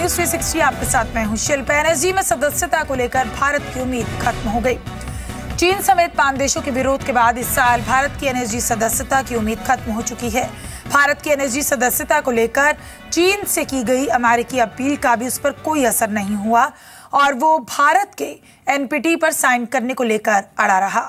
News 360 आपके साथ मैं हूं शिल्पा। एनएसजी में सदस्यता को लेकर भारत की उम्मीद खत्म हो गई। चीन समेत 5 देशों के विरोध के बाद इस साल भारत की एनएसजी सदस्यता की उम्मीद खत्म हो चुकी है। भारत की एनएसजी सदस्यता को लेकर चीन से की गई अमेरिकी अपील का भी उस पर कोई असर नहीं हुआ और वो भारत के एनपीटी पर साइन करने को लेकर अड़ा रहा।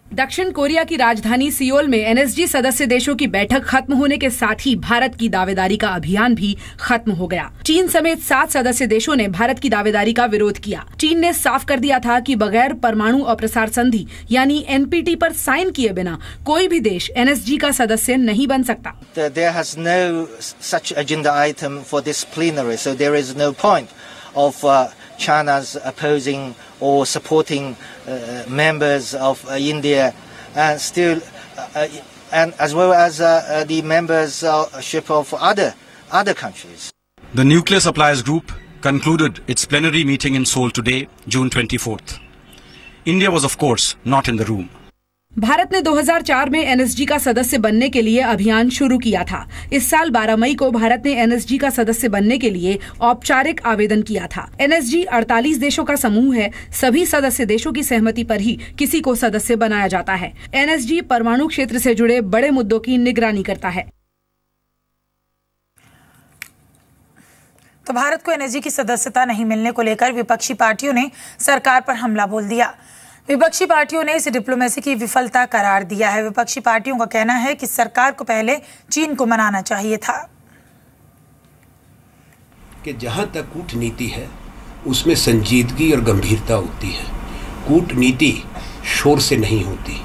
दक्षिण कोरिया की राजधानी सियोल में एनएसजी सदस्य देशों की बैठक खत्म होने के साथ ही भारत की दावेदारी का अभियान भी खत्म हो गया। चीन समेत 7 सदस्य देशों ने भारत की दावेदारी का विरोध किया। चीन ने साफ कर दिया था कि बगैर परमाणु अप्रसार संधि यानी एनपीटी पर साइन किए बिना कोई भी देश एनएसजी का सदस्य नहीं बन सकता। There has no such agenda item for this plenary, so there is no point of China's opposing or supporting members of India, and still, and as well as the membership of other countries. The Nuclear Suppliers Group concluded its plenary meeting in Seoul today, June 24th. India was, of course, not in the room. Bharat ने 2004 में NSG का सदस्य बनने के लिए अभियान शुरू किया था। इस साल 12 मई को भारत ने एनएसजी का सदस्य बनने के लिए औपचारिक आवेदन किया था। एनएसजी 48 देशों का समूह है। सभी सदस्य देशों की सहमति पर ही किसी को सदस्य बनाया जाता है। एनएसजी परमाणु क्षेत्र से जुड़े बड़े मुद्दों की निगरानी करता है। तो भारत को एनएसजी की सदस्यता नहीं मिलने को लेकर विपक्षी पार्टियों ने सरकार पर हमला बोल दिया। विपक्षी पार्टियों ने इसे डिप्लोमेसी की विफलता करार दिया है। विपक्षी पार्टियों का कहना है कि सरकार को पहले चीन को मनाना चाहिए था कि जहां तक कूटनीति है उसमें संजीदगी और गंभीरता होती है। कूटनीति शोर से नहीं होती।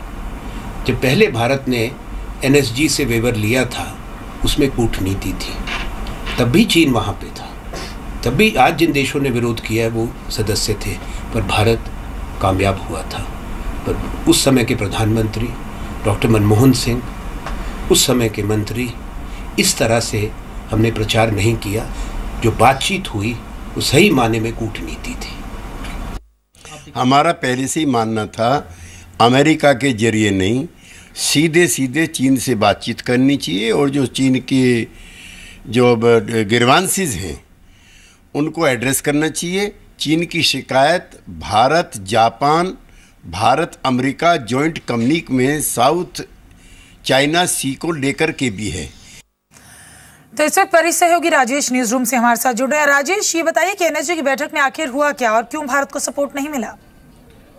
जब पहले भारत ने एनएसजी से वेवर लिया था उसमें कूटनीति थी, तब भी चीन वहां पे था, तब भी आज जिन देशों ने विरोध किया है वो सदस्य थे, पर भारत कामयाब हुआ था। पर उस समय के प्रधानमंत्री डॉक्टर मनमोहन सिंह, उस समय के मंत्री, इस तरह से हमने प्रचार नहीं किया। जो बातचीत हुई वो सही माने में कूटनीति थी। हमारा पहले से ही मानना था अमेरिका के जरिए नहीं, सीधे सीधे चीन से बातचीत करनी चाहिए और जो चीन के जो ग्रीवांसेस हैं उनको एड्रेस करना चाहिए। चीन की शिकायत Bharat Japan Bharat America joint communique में साउथ चाइना सी को लेकर के भी है। तो इस वक्त परिसहयोगी राजेश न्यूज रूम से हमारे साथ जुड़ रहे हैं। राजेश, ये बताइए कि एनएसजी की बैठक में आखिर हुआ क्या और क्यों भारत को सपोर्ट नहीं मिला?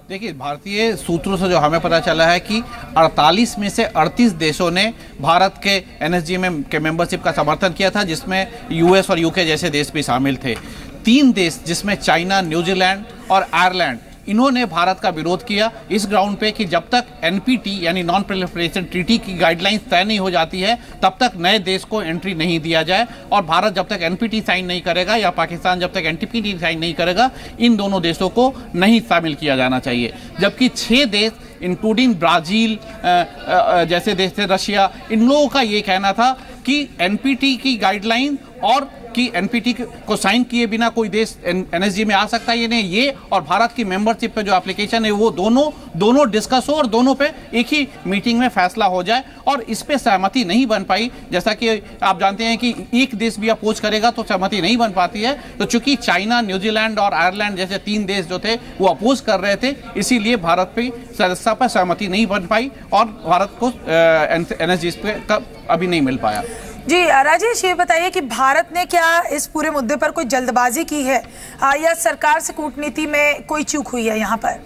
देखिए, भारतीय सूत्रों से जो हमें पता चला है कि 48 में से 38 देशों ने भारत के एनएसजी में के मेंबरशिप का समर्थन किया था, जिसमें यूएस और यूके जैसे देश भी शामिल थे। 3 देश जिसमें चाइना, न्यूजीलैंड और आयरलैंड, इन्होंने भारत का विरोध किया इस ग्राउंड पे कि जब तक एनपीटी यानी नॉन प्रोलिफरेशन ट्रीटी की गाइडलाइंस तय नहीं हो जाती है तब तक नए देश को एंट्री नहीं दिया जाए, और भारत जब तक एनपीटी साइन नहीं करेगा या पाकिस्तान जब तक एनपीटी साइन नहीं करेगा इन दोनों देशों को नहीं शामिल किया जाना चाहिए। जबकि 6 देश इंक्लूडिंग ब्राज़ील जैसे देश थे, रशिया, इन लोगों का ये कहना था कि एनपीटी की गाइडलाइन और कि एनपीटी को साइन किए बिना कोई देश एनएसजी में आ सकता है, ये नहीं, ये और भारत की मेंबरशिप पे जो एप्लीकेशन है वो दोनों डिस्कस हो और दोनों पे एक ही मीटिंग में फैसला हो जाए, और इस पे सहमति नहीं बन पाई। जैसा कि आप जानते हैं कि एक देश भी अपोज करेगा तो सहमति नहीं बन पाती है। तो चूंकि चाइना, न्यूजीलैंड और आयरलैंड जैसे 3 देश जो थे वो अपोज कर रहे थे, इसीलिए भारत पे सदस्यता पर सहमति नहीं बन पाई और भारत को एनएसजी पे अभी नहीं मिल पाया। जी राजेश, ये बताइए कि भारत ने क्या इस पूरे मुद्दे पर कोई जल्दबाजी की है या सरकार से कूटनीति में कोई चूक हुई है यहाँ पर?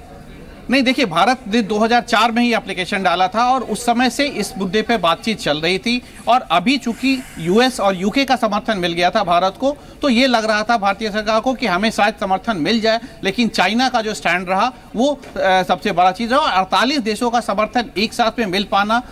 नहीं, देखिए, भारत ने 2004 में ही एप्लीकेशन डाला था और उस समय से इस मुद्दे पे बातचीत चल रही थी, और अभी चूंकि यूएस और यूके का समर्थन मिल गया था भारत को, तो ये लग रहा था भारतीय सरकार को कि हमें शायद समर्थन मिल जाए, लेकिन चाइना का जो स्टैंड रहा वो सबसे बड़ा चीज़ है। और 48 देशों का समर्थन एक साथ में मिल पाना,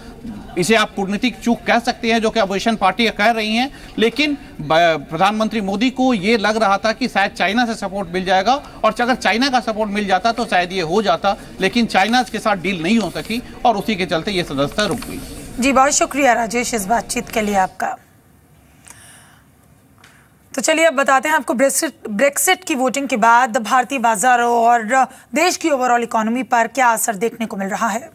इसे आप कूटनीतिक चूक कह सकते हैं जो कि अपोजिशन पार्टियां कह रही हैं, लेकिन प्रधानमंत्री मोदी को ये लग रहा था कि शायद चाइना से सपोर्ट मिल जाएगा, और अगर चाइना का सपोर्ट मिल जाता तो शायद ये हो जाता, लेकिन चाइना के साथ डील नहीं हो सकी और उसी के चलते ये सदस्यता रुक गई। जी, बहुत शुक्रिया राजेश इस बातचीत के लिए आपका। तो चलिए अब बताते हैं आपको ब्रेक्सिट की वोटिंग के बाद भारतीय बाजारों और देश की ओवरऑल इकोनॉमी पर क्या असर देखने को मिल रहा है।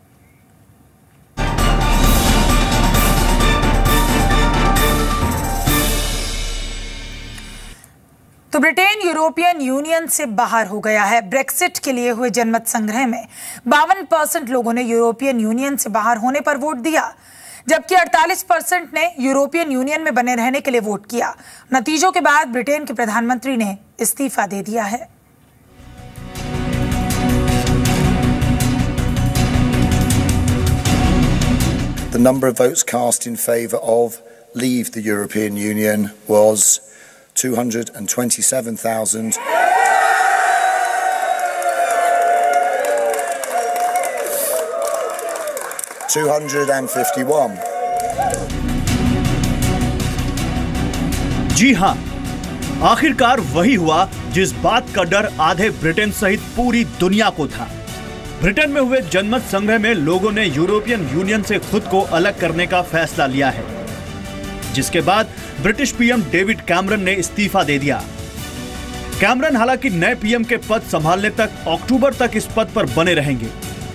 ब्रिटेन यूरोपियन यूनियन से बाहर हो गया है। ब्रेक्सिट के लिए हुए जनमत संग्रह में 52% लोगों ने यूरोपियन यूनियन से बाहर होने पर वोट दिया, जबकि 48% ने यूरोपियन यूनियन में बने रहने के लिए वोट किया। नतीजों के बाद ब्रिटेन के प्रधानमंत्री ने इस्तीफा दे दिया है। The number of votes cast in favour of leave the European Union was 227,000. जी हां, आखिरकार वही हुआ जिस बात का डर आधे ब्रिटेन सहित पूरी दुनिया को था। ब्रिटेन में हुए जनमत संग्रह में लोगों ने यूरोपियन यूनियन से खुद को अलग करने का फैसला लिया है, जिसके बाद ब्रिटिश पीएम डेविड कैमरन ने इस्तीफा दे दिया। कैमरन हालांकि नए पीएम के पद संभालने तक अक्टूबर तक इस पद पर बने रहेंगे।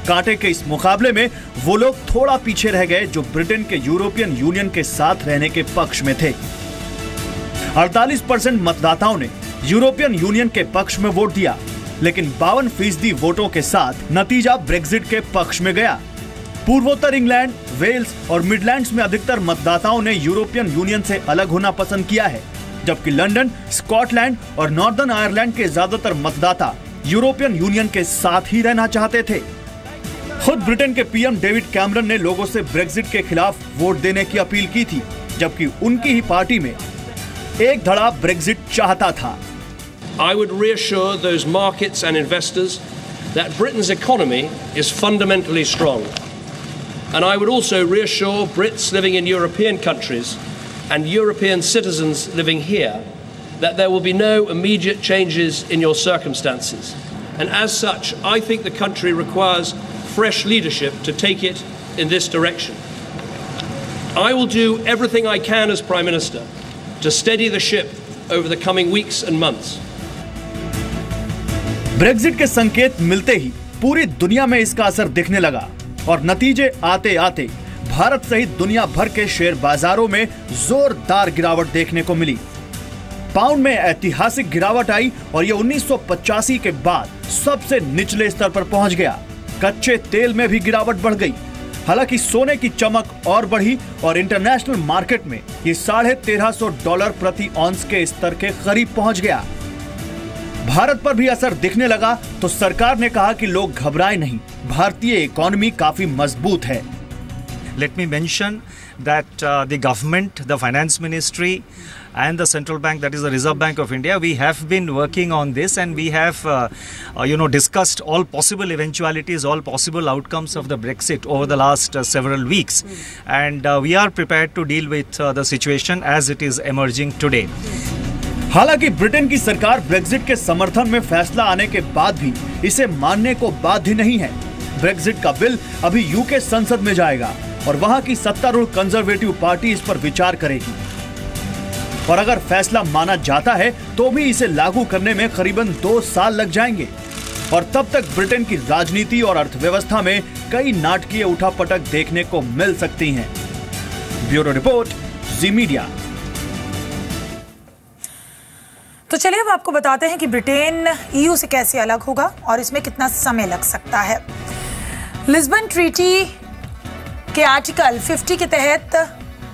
कांटे के इस मुकाबले में वो लोग थोड़ा पीछे रह गए जो ब्रिटेन के यूरोपियन यूनियन के साथ रहने के पक्ष में थे। 48% मतदाताओं ने यूरोपियन यूनियन के पक्ष में वोट दिया, लेकिन 52% वोटों के साथ नतीजा ब्रेक्सिट के पक्ष में गया। पूर्वोत्तर इंग्लैंड, वेल्स और मिडलैंड्स में अधिकतर मतदाताओं ने यूरोपियन यूनियन से अलग होना पसंद किया है, जबकि लंदन, स्कॉटलैंड और नॉर्दर्न आयरलैंड के ज्यादातर मतदाता यूरोपियन यूनियन के साथ ही रहना चाहते थे। खुद ब्रिटेन के पीएम डेविड कैमरन ने लोगों से ब्रेक्सिट के खिलाफ वोट देने की अपील की थी, जबकि उनकी ही पार्टी में एक धड़ा ब्रेक्सिट चाहता था। I would reassure those markets and investors that Britain's economy is fundamentally strong. And I would also reassure Brits living in European countries and European citizens living here that there will be no immediate changes in your circumstances. And as such, I think the country requires fresh leadership to take it in this direction. I will do everything I can as Prime Minister to steady the ship over the coming weeks and months. Brexit के संकेत मिलते ही पूरी दुनिया में इसका असर दिखने लगा और नतीजे आते आते भारत सहित दुनिया भर के शेयर बाजारों में जोरदार गिरावट देखने को मिली। पाउंड में ऐतिहासिक गिरावट आई और यह 1985 के बाद सबसे निचले स्तर पर पहुंच गया। कच्चे तेल में भी गिरावट बढ़ गई। हालांकि सोने की चमक और बढ़ी और इंटरनेशनल मार्केट में ये $1350 प्रति ऑन्स के स्तर के करीब पहुंच गया। भारत पर भी असर दिखने लगा तो सरकार ने कहा कि लोग घबराएं नहीं, भारतीय इकोनॉमी काफी मजबूत है। Let me mention that the government, the finance ministry and the central bank, that is the Reserve Bank of India, we have been working on this and we have discussed all possible eventualities, all possible outcomes of the Brexit over the last several weeks, and we are prepared to deal with the situation as it is emerging today. हालांकि Britain की सरकार Brexit के समर्थन में फैसला आने के बाद भी इसे मानने को बाध्य नहीं है। ब्रेक्सिट का बिल अभी यूके संसद में जाएगा और वहां की सत्तारूढ़ कंजर्वेटिव पार्टी इस पर विचार करेगी और अगर फैसला माना जाता है तो भी इसे लागू करने में करीबन 2 साल लग जाएंगे और तब तक ब्रिटेन की राजनीति और अर्थव्यवस्था में कई नाटकीय उठापटक देखने को मिल सकती हैं। ब्यूरो रिपोर्ट, जी मीडिया। तो चलिए अब आपको बताते हैं कि ब्रिटेन ईयू से कैसे अलग होगा और इसमें कितना समय लग सकता है। लिस्बन ट्रीटी के आर्टिकल 50 के तहत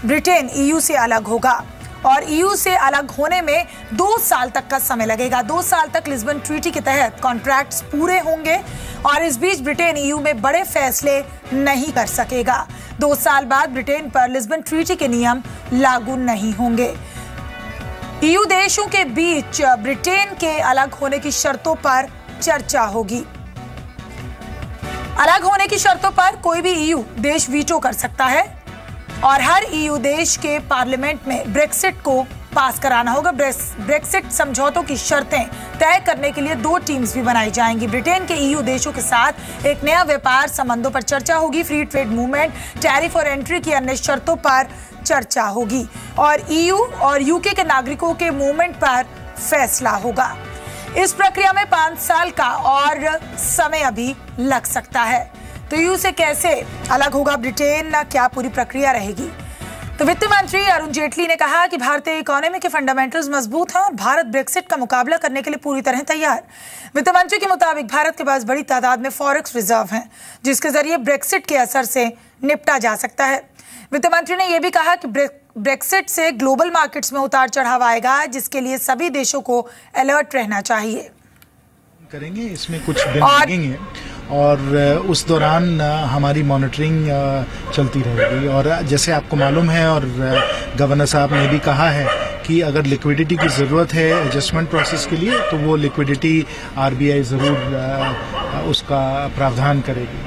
ब्रिटेन ईयू से अलग होगा और ईयू से अलग होने में 2 साल तक का समय लगेगा। 2 साल तक लिस्बन ट्रीटी के तहत कॉन्ट्रैक्ट्स पूरे होंगे और इस बीच ब्रिटेन ईयू में बड़े फैसले नहीं कर सकेगा। 2 साल बाद ब्रिटेन पर लिस्बन ट्रीटी के नियम लागू नहीं होंगे। ईयू देशों के बीच ब्रिटेन के अलग होने की शर्तों पर चर्चा होगी। अलग होने की शर्तों पर कोई भी ईयू देश वीटो कर सकता है और हर ईयू देश के पार्लियामेंट में ब्रेक्सिट को पास कराना होगा। ब्रेक्सिट समझौतों की शर्तें तय करने के लिए 2 टीम्स भी बनाई जाएंगी। ब्रिटेन के ईयू देशों के साथ एक नया व्यापार संबंधों पर चर्चा होगी। फ्री ट्रेड मूवमेंट, टैरिफ और एंट्री की अन्य शर्तों पर चर्चा होगी और ईयू और यूके के नागरिकों के मूवमेंट पर फैसला होगा। इस प्रक्रिया में 5 साल का और समय अभी लग सकता है। तो ईयू से कैसे अलग होगा ब्रिटेन, क्या पूरी प्रक्रिया रहेगी? तो वित्त मंत्री अरुण जेटली ने कहा कि भारतीय इकोनॉमी के फंडामेंटल्स मजबूत हैं और भारत ब्रेक्सिट का मुकाबला करने के लिए पूरी तरह तैयार। वित्त मंत्री के मुताबिक भारत के पास बड़ी तादाद में फॉरेक्स रिजर्व हैं, जिसके जरिए ब्रेक्सिट के असर से निपटा जा सकता है। वित्त मंत्री ने यह भी कहा कि ब्रेक्सिट से ग्लोबल मार्केट्स में उतार चढ़ाव आएगा, जिसके लिए सभी देशों को अलर्ट रहना चाहिए। करेंगे इसमें कुछ दिन लगेंगे और उस दौरान हमारी मॉनिटरिंग चलती रहेगी। और जैसे आपको मालूम है और गवर्नर साहब ने भी कहा है कि अगर लिक्विडिटी की ज़रूरत है एडजस्टमेंट प्रोसेस के लिए, तो वो लिक्विडिटी आरबीआई ज़रूर उसका प्रावधान करेगी।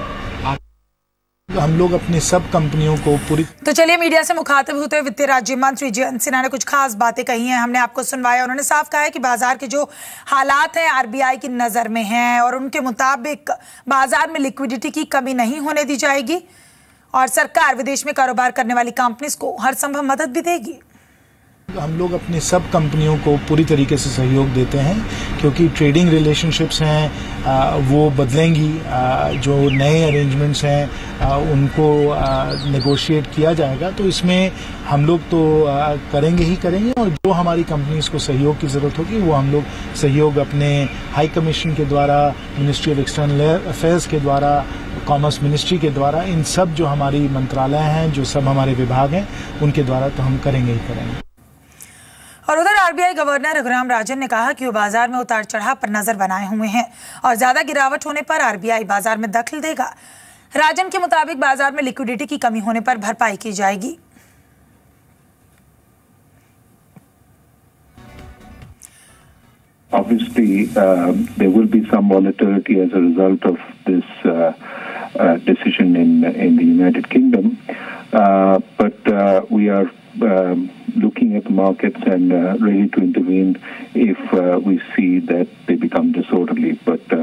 हम लोग अपनी सब कंपनियों को पूरी। तो चलिए, मीडिया से मुखातिब होते हुए वित्त राज्य मंत्री जयंत सिन्हा ने कुछ खास बातें कही हैं, हमने आपको सुनवाया। उन्होंने साफ कहा है कि बाजार के जो हालात हैं आरबीआई की नजर में हैं और उनके मुताबिक बाजार में लिक्विडिटी की कमी नहीं होने दी जाएगी और सरकार विदेश में कारोबार करने वाली कंपनीज को हर संभव मदद भी देगी। हम लोग अपनी सब कंपनियों को पूरी तरीके से सहयोग देते हैं, क्योंकि ट्रेडिंग रिलेशनशिप्स हैं वो बदलेंगी। जो नए अरेंजमेंट्स हैं उनको नेगोशिएट किया जाएगा, तो इसमें हम लोग तो करेंगे ही करेंगे। और जो हमारी कंपनीज को सहयोग की ज़रूरत होगी वो हम लोग सहयोग अपने हाई कमीशन के द्वारा, मिनिस्ट्री ऑफ एक्सटर्नल अफेयर्स के द्वारा, कॉमर्स मिनिस्ट्री के द्वारा, इन सब जो हमारी मंत्रालय हैं, जो सब हमारे विभाग हैं, उनके द्वारा तो हम करेंगे ही करेंगे। और उधर आरबीआई गवर्नर रघुराम राजन ने कहा कि वो बाजार में उतार चढ़ाव पर नजर बनाए हुए हैं और ज्यादा गिरावट होने पर आरबीआई बाजार में दखल देगा। राजन के मुताबिक बाजार में लिक्विडिटी की कमी होने पर भरपाई की जाएगी। Obviously, there will be some volatility as a result of this decision in the United Kingdom, but we are looking at the markets and ready to intervene if we see that they become disorderly. But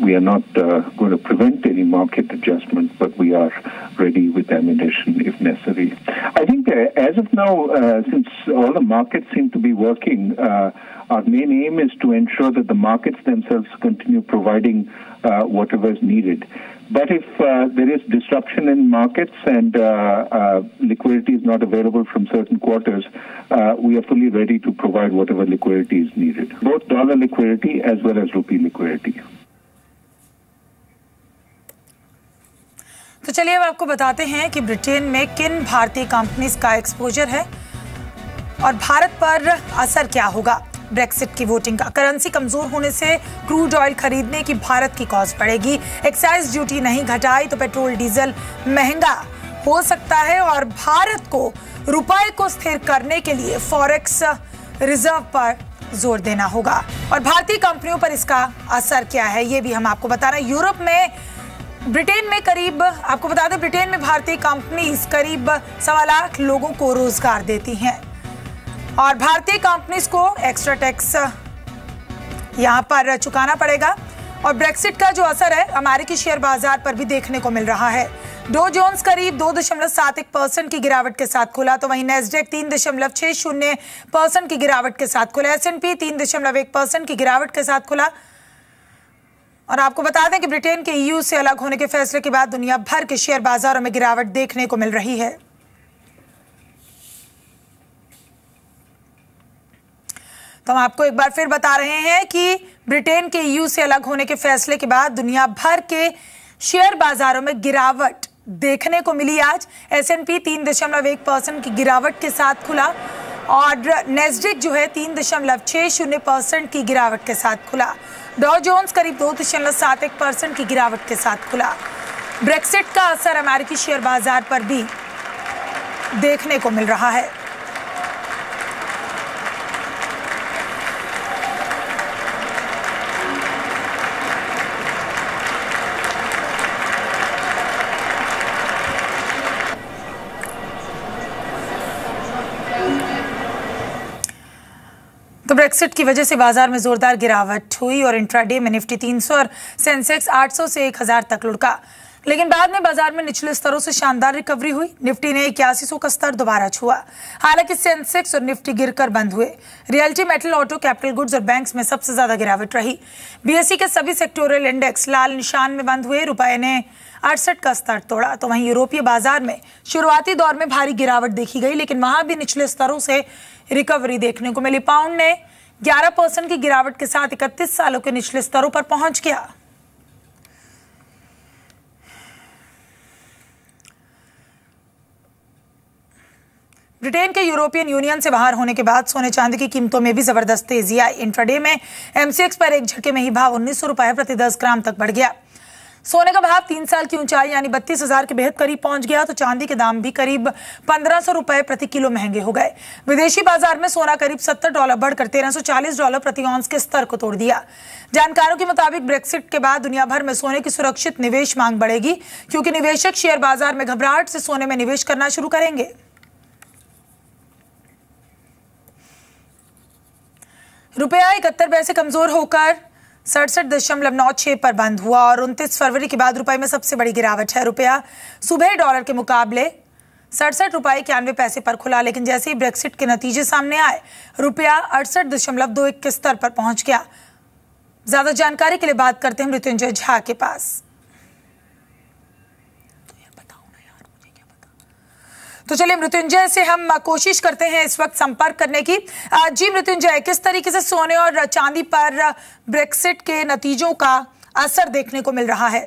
we are not going to prevent any market adjustment, but we are ready with ammunition if necessary. I think as of now, since all the markets seem to be working, our main aim is to ensure that the markets themselves continue providing whatever is needed. But if there is disruption in markets and liquidity is not available from certain quarters, we are fully ready to provide whatever liquidity is needed, both dollar liquidity as well as rupee liquidity. तो चलिए अब आपको बताते हैं कि Britain में किन भारतीय कंपनीज का एक्सपोजर है और भारत पर असर क्या होगा ब्रेक्सिट की वोटिंग का। करेंसी कमजोर होने से क्रूड ऑयल खरीदने की भारत की कॉस्ट बढ़ेगी। एक्साइज ड्यूटी नहीं घटाई तो पेट्रोल डीजल महंगा हो सकता है और भारत को रुपए को स्थिर करने के लिए फॉरेक्स रिजर्व पर जोर देना होगा। और भारतीय कंपनियों पर इसका असर क्या है ये भी हम आपको बता रहे हैं। यूरोप में, ब्रिटेन में करीब, आपको बता दें, ब्रिटेन में भारतीय कंपनीज करीब 1.25 लाख लोगों को रोजगार देती हैं और भारतीय कंपनीज को एक्स्ट्रा टैक्स यहां पर चुकाना पड़ेगा। और ब्रेक्सिट का जो असर है अमेरिकी शेयर बाजार पर भी देखने को मिल रहा है। डो जोन्स करीब 2.71% की गिरावट के साथ खुला, तो वहीं नेस्डेक 3.60% की गिरावट के साथ खुला। S&P 3.1% की गिरावट के साथ खुला। और आपको बता दें कि ब्रिटेन के EU से अलग होने के फैसले के बाद दुनिया भर के शेयर बाजारों में गिरावट देखने को मिल रही है। तो हम आपको एक बार फिर बता रहे हैं कि ब्रिटेन के EU से अलग होने के फैसले के बाद दुनिया भर के शेयर बाजारों में गिरावट देखने को मिली। आज S&P 3.1% की गिरावट के साथ खुला और नेस्डेक जो है 3.60% की गिरावट के साथ खुला। डॉ जोन्स करीब 2.71% की गिरावट के साथ खुला। ब्रेक्सिट का असर अमेरिकी शेयर बाजार पर भी देखने को मिल रहा है। तो ब्रेक्सिट की वजह से बाजार में जोरदार गिरावट हुई और इंट्राडे में निफ्टी 300 और सेंसेक्स 800 से 1000 तक लुढ़का। लेकिन बाद में बाजार में निचले स्तरों से शानदार रिकवरी हुई। निफ्टी ने 8100 का स्तर दोबारा छुआ। हालांकि सेंसेक्स और निफ्टी गिरकर बंद हुए। Realty, metal, auto, capital goods और बैंक्स में सबसे ज्यादा गिरावट रही। बीएसई के सभी सेक्टोरियल इंडेक्स लाल निशान में बंद हुए। रुपए ने 68 का स्तर तोड़ा। तो वहीं यूरोपीय बाजार में शुरुआती दौर में भारी गिरावट देखी गई, लेकिन वहां भी निचले स्तरों से रिकवरी देखने को मिली। पाउंड ने 11% की गिरावट के साथ 31 सालों के निचले स्तरों पर पहुंच गया। ब्रिटेन के यूरोपियन यूनियन से बाहर होने के बाद सोने चांदी की कीमतों में भी जबरदस्त तेजी आई। इंट्राडे में एमसीएक्स पर एक झटके में ही भाव 1900 रुपए प्रति 10 ग्राम तक बढ़ गया। सोने का भाव 3 साल की ऊंचाई यानी 32,000 के बेहद करीब पहुंच गया। तो चांदी के दाम भी करीब 1500 रुपए प्रति किलो महंगे हो गए। विदेशी बाजार में सोना करीब $70 बढ़कर $1340 प्रति औंस के स्तर को तोड़ दिया। जानकारों के मुताबिक ब्रेक्सिट के बाद दुनिया भर में सोने की सुरक्षित निवेश मांग बढ़ेगी, क्योंकि निवेशक शेयर बाजार में घबराहट से सोने में निवेश करना शुरू करेंगे। रुपया 71 पैसे कमजोर होकर 67.96 पर बंद हुआ और 29 फरवरी के बाद रुपए में सबसे बड़ी गिरावट है। रुपया सुबह डॉलर के मुकाबले 67 रुपए 91 पैसे पर खुला, लेकिन जैसे ही ब्रेक्सिट के नतीजे सामने आए रुपया 68.21 के स्तर पर पहुंच गया। ज्यादा जानकारी के लिए बात करते हैं मृत्युंजय झा के पास। तो चलिए मृत्युंजय से हम कोशिश करते हैं इस वक्त संपर्क करने की। जी मृत्युंजय, किस तरीके से सोने और चांदी पर ब्रेक्सिट के नतीजों का असर देखने को मिल रहा है?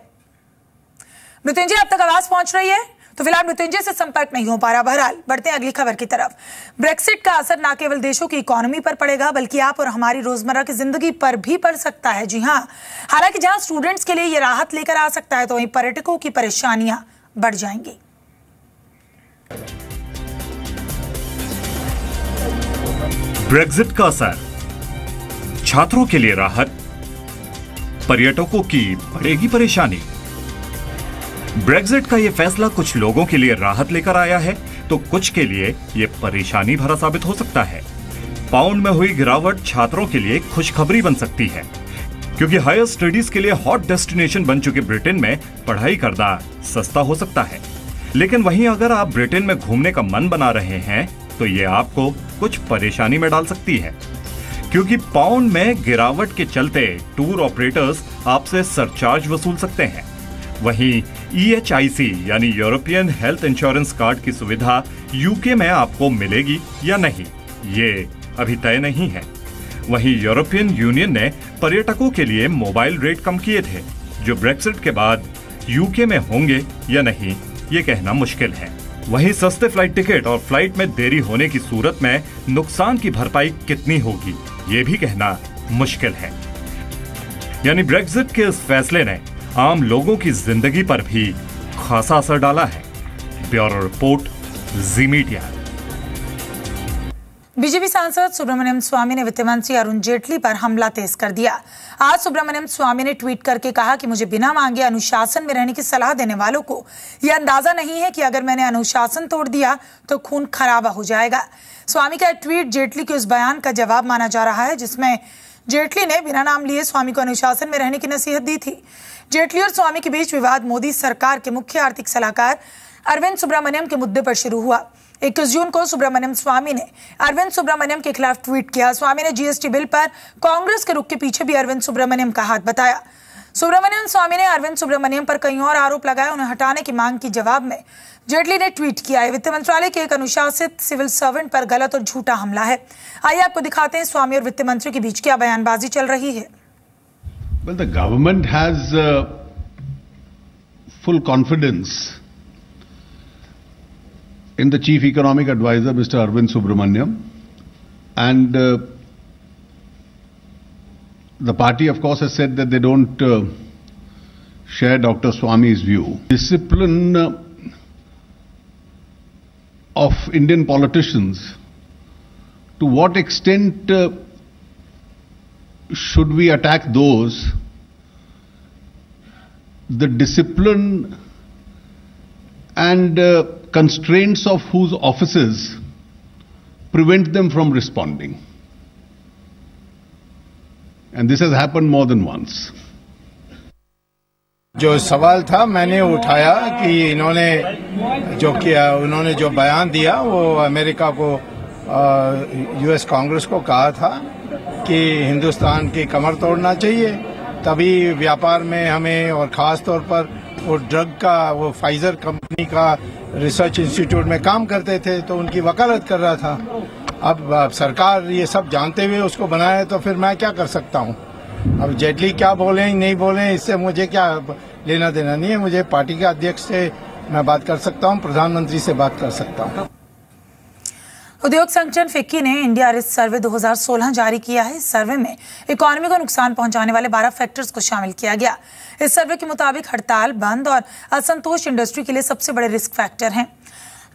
मृत्युंजय, अब तक आवाज पहुंच रही है? तो फिलहाल मृत्युंजय से संपर्क नहीं हो पा रहा। बहरहाल बढ़ते हैं अगली खबर की तरफ। ब्रेक्सिट का असर न केवल देशों की इकोनॉमी पर पड़ेगा, बल्कि आप और हमारी रोजमर्रा की जिंदगी पर भी पड़ सकता है। जी हाँ, हालांकि जहां स्टूडेंट्स के लिए यह राहत लेकर आ सकता है, तो वहीं पर्यटकों की परेशानियां बढ़ जाएंगी। ब्रेक्सिट का असर, छात्रों के लिए राहत, पर्यटकों की बढ़ेगी परेशानी। ब्रेक्सिट का यह फैसला कुछ लोगों के लिए राहत लेकर आया है, तो कुछ के लिए यह परेशानी भरा साबित हो सकता है। पाउंड में हुई गिरावट छात्रों के लिए खुशखबरी बन सकती है, क्योंकि हायर स्टडीज के लिए हॉट डेस्टिनेशन बन चुके ब्रिटेन में पढ़ाई करना सस्ता हो सकता है। लेकिन वहीं अगर आप ब्रिटेन में घूमने का मन बना रहे हैं, तो ये आपको कुछ परेशानी में डाल सकती है, क्योंकि पाउंड में गिरावट के चलते टूर ऑपरेटर्स आपसे सरचार्ज वसूल सकते हैं। वहीं EHIC यानी यूरोपियन हेल्थ इंश्योरेंस कार्ड की सुविधा यूके में आपको मिलेगी या नहीं, ये अभी तय नहीं है। वहीं यूरोपियन यूनियन ने पर्यटकों के लिए मोबाइल रेट कम किए थे, जो ब्रेक्सिट के बाद यूके में होंगे या नहीं, ये कहना मुश्किल है। वहीं सस्ते फ्लाइट टिकट और फ्लाइट में देरी होने की सूरत में नुकसान की भरपाई कितनी होगी, ये भी कहना मुश्किल है। यानी ब्रेक्सिट के इस फैसले ने आम लोगों की जिंदगी पर भी खासा असर डाला है। ब्यूरो रिपोर्ट, जी मीडिया। बीजेपी सांसद सुब्रमण्यम स्वामी ने वित्त मंत्री अरुण जेटली पर हमला तेज कर दिया। आज सुब्रमण्यम स्वामी ने ट्वीट करके कहा कि मुझे बिना मांगे अनुशासन में रहने की सलाह देने वालों को यह अंदाजा नहीं है कि अगर मैंने अनुशासन तोड़ दिया तो खून खराबा हो जाएगा। स्वामी का ट्वीट जेटली के उस बयान का जवाब माना जा रहा है जिसमें जेटली ने बिना नाम लिए स्वामी को अनुशासन में रहने की नसीहत दी थी। जेटली और स्वामी के बीच विवाद मोदी सरकार के मुख्य आर्थिक सलाहकार अरविंद सुब्रमण्यम के मुद्दे पर शुरू हुआ। 21 जून को सुब्रमण्यम स्वामी ने अरविंद सुब्रमण्यम के खिलाफ ट्वीट किया। स्वामी ने जीएसटी बिल पर कांग्रेस के रुख के पीछे भी अरविंद सुब्रमण्यम का हाथ बताया। सुब्रमण्यम स्वामी ने अरविंद सुब्रमण्यम पर कई और आरोप लगाए। उन्हें हटाने की मांग की जवाब में जेटली ने ट्वीट किया, वित्त मंत्रालय के एक अनुशासित सिविल सर्वेंट पर गलत और झूठा हमला है। आइए आपको दिखाते हैं स्वामी और वित्त मंत्री के बीच क्या बयानबाजी चल रही है। Well, the government has full confidence in the Chief Economic Advisor, Mr. Arvind Subramaniam, and the party, of course, has said that they don't share Dr. Swami's view. Discipline of Indian politicians, to what extent should we attack those, the discipline and constraints of whose offices prevent them from responding? And this has happened more than once. जो सवाल था मैंने उठाया कि इन्होंने जो किया, उन्होंने जो बयान दिया वो अमेरिका को यूएस कांग्रेस को कहा था कि हिंदुस्तान की कमर तोड़ना चाहिए, तभी व्यापार में हमें, और ख़ास तौर पर वो ड्रग का, वो फाइजर कंपनी का रिसर्च इंस्टीट्यूट में काम करते थे तो उनकी वकालत कर रहा था। अब सरकार ये सब जानते हुए उसको बनाया तो फिर मैं क्या कर सकता हूँ। अब जेटली क्या बोलें नहीं बोलें इससे मुझे क्या लेना देना नहीं है। मुझे पार्टी के अध्यक्ष से मैं बात कर सकता हूँ, प्रधानमंत्री से बात कर सकता हूँ। उद्योग संगठन फिक्की ने इंडिया रिस्क सर्वे 2016 जारी किया है। इस सर्वे में इकोनॉमी को नुकसान पहुंचाने वाले 12 फैक्टर्स को शामिल किया गया। इस सर्वे के मुताबिक हड़ताल, बंद और असंतोष इंडस्ट्री के लिए सबसे बड़े रिस्क फैक्टर हैं।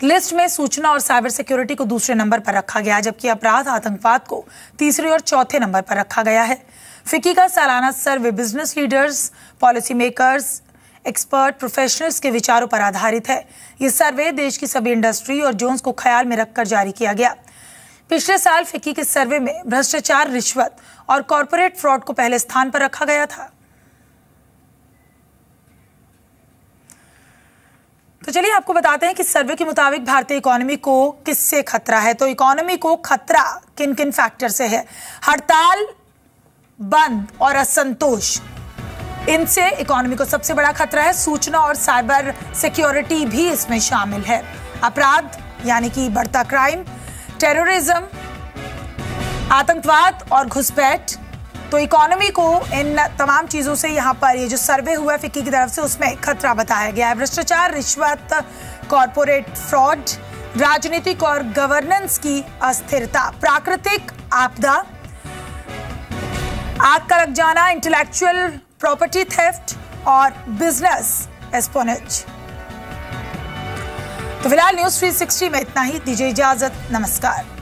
लिस्ट में सूचना और साइबर सिक्योरिटी को दूसरे नंबर पर रखा गया, जबकि अपराध, आतंकवाद को तीसरे और चौथे नंबर पर रखा गया है। फिक्की का सालाना survey business leaders, policy makers, expert, professionals के विचारों पर आधारित है। ये सर्वे देश की सभी इंडस्ट्री और जोन्स को ख्याल में रखकर जारी किया गया। पिछले साल फिक्की के सर्वे में भ्रष्टाचार, रिश्वत और कॉरपोरेट फ्रॉड को पहले स्थान पर रखा गया था। तो चलिए आपको बताते हैं कि सर्वे के मुताबिक भारतीय इकोनॉमी को किससे खतरा है। तो इकोनॉमी को खतरा किन किन फैक्टर से है? हड़ताल, बंद और असंतोष, इनसे इकोनॉमी को सबसे बड़ा खतरा है। सूचना और साइबर सिक्योरिटी भी इसमें शामिल है। अपराध यानी कि बढ़ता क्राइम, टेररिज्म, आतंकवाद और घुसपैठ। तो इकोनॉमी को इन तमाम चीजों से यहाँ पर ये जो सर्वे हुआ है फिक्की की तरफ से उसमें खतरा बताया गया है। भ्रष्टाचार, रिश्वत, कॉरपोरेट फ्रॉड, राजनीतिक और गवर्नेंस की अस्थिरता, प्राकृतिक आपदा, आग का लग जाना, इंटेलेक्चुअल प्रॉपर्टी थेफ्ट और बिजनेस एस्पोनेज। तो फिलहाल न्यूज़ 360 में इतना ही। दीजिए इजाजत, नमस्कार।